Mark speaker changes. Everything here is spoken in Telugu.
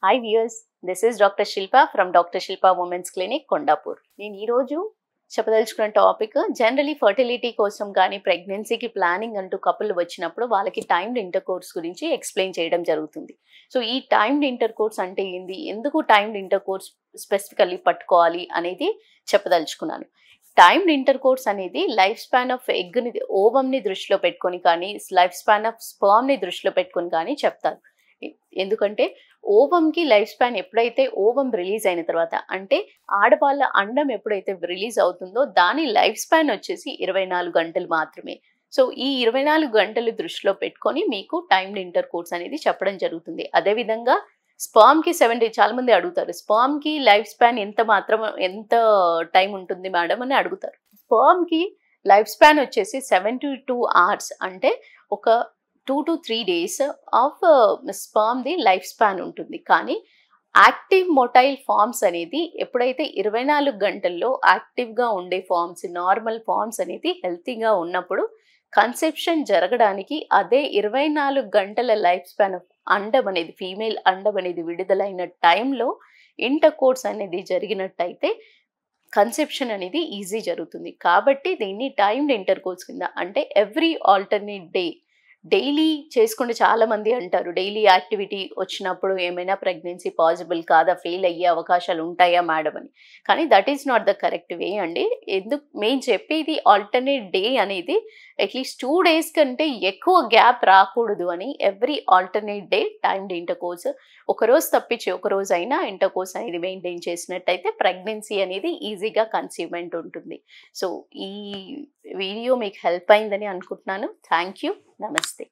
Speaker 1: Hi viewers, this is Dr. Shilpa from Dr. Shilpa Women's Clinic, Kondapur. నేను ఈరోజు చెప్పదలుచుకున్న టాపిక్ జనరలీ ఫర్టిలిటీ కోసం కానీ ప్రెగ్నెన్సీకి ప్లానింగ్ అంటూ కపుల్ వచ్చినప్పుడు వాళ్ళకి టైమ్డ్ ఇంటర్ కోర్స్ గురించి ఎక్స్ప్లెయిన్ చేయడం జరుగుతుంది. సో ఈ టైమ్డ్ ఇంటర్ కోర్స్ అంటే ఏంది, ఎందుకు టైమ్డ్ ఇంటర్ కోర్స్ స్పెసిఫికల్లీ పట్టుకోవాలి అనేది చెప్పదలుచుకున్నాను. టైమ్డ్ ఇంటర్ కోర్స్ అనేది లైఫ్ స్పాన్ ఆఫ్ ఎగ్ని ఓవంని దృష్టిలో పెట్టుకొని కానీ లైఫ్ స్పాన్ ఆఫ్ స్పర్మ్ని దృష్టిలో పెట్టుకొని కానీ చెప్తారు. ఎందుకంటే ఓవంకి లైఫ్ స్పాన్ ఎప్పుడైతే ఓవం రిలీజ్ అయిన తర్వాత, అంటే ఆడవాళ్ళ అండం ఎప్పుడైతే రిలీజ్ అవుతుందో దాని లైఫ్ స్పాన్ వచ్చేసి 24 గంటలు మాత్రమే. సో ఈ 24 గంటలు దృష్టిలో పెట్టుకొని మీకు టైమ్డ్ ఇంటర్ కోర్స్ అనేది చెప్పడం జరుగుతుంది. అదేవిధంగా స్పర్మ్కి 70, చాలా మంది అడుగుతారు స్పర్మ్కి లైఫ్ స్పాన్ ఎంత టైం ఉంటుంది మేడం అని అడుగుతారు. స్పర్మ్కి లైఫ్ స్పాన్ వచ్చేసి 72 hours, అంటే ఒక 2 to 3 days ఆఫ్ స్పర్మ్ది లైఫ్ స్పాన్ ఉంటుంది. కానీ యాక్టివ్ మొటైల్ ఫార్మ్స్ అనేది ఎప్పుడైతే 24 గంటల్లో యాక్టివ్గా ఉండే ఫార్మ్స్, నార్మల్ ఫార్మ్స్ అనేది హెల్తీగా ఉన్నప్పుడు కన్సెప్షన్ జరగడానికి అదే 24 గంటల లైఫ్ స్పాన్ అండం అనేది, ఫీమేల్ అండం అనేది విడుదలైన టైంలో ఇంటర్ కోర్స్ అనేది జరిగినట్టయితే కన్సెప్షన్ అనేది ఈజీ జరుగుతుంది. కాబట్టి దీన్ని టైమ్డ్ ఇంటర్ కోర్స్ కింద, అంటే ఎవ్రీ ఆల్టర్నేట్ డే, డైలీ చేసుకుంటే చాలా మంది అంటారు డైలీ యాక్టివిటీ వచ్చినప్పుడు ఏమైనా ప్రెగ్నెన్సీ పాసిబుల్ కాదా, ఫెయిల్ అయ్యే అవకాశాలు ఉంటాయా మేడం అని. కానీ that is not the correct way అండి. మేము చెప్పేది ఆల్టర్నేట్ డే అనేది అట్లీస్ట్ 2 days కంటే ఎక్కువ గ్యాప్ రాకూడదు అని. Every alternate day timed inter course, ఒకరోజు తప్పించి ఒకరోజు అయినా ఇంటర్ కోర్స్ అనేది మెయింటైన్ చేసినట్టయితే ప్రెగ్నెన్సీ అనేది ఈజీగా కన్సీవ్మెంట్ ఉంటుంది. సో ఈ వీడియో మీకు హెల్ప్ అయిందని అనుకుంటున్నాను. Thank you. నమస్తే.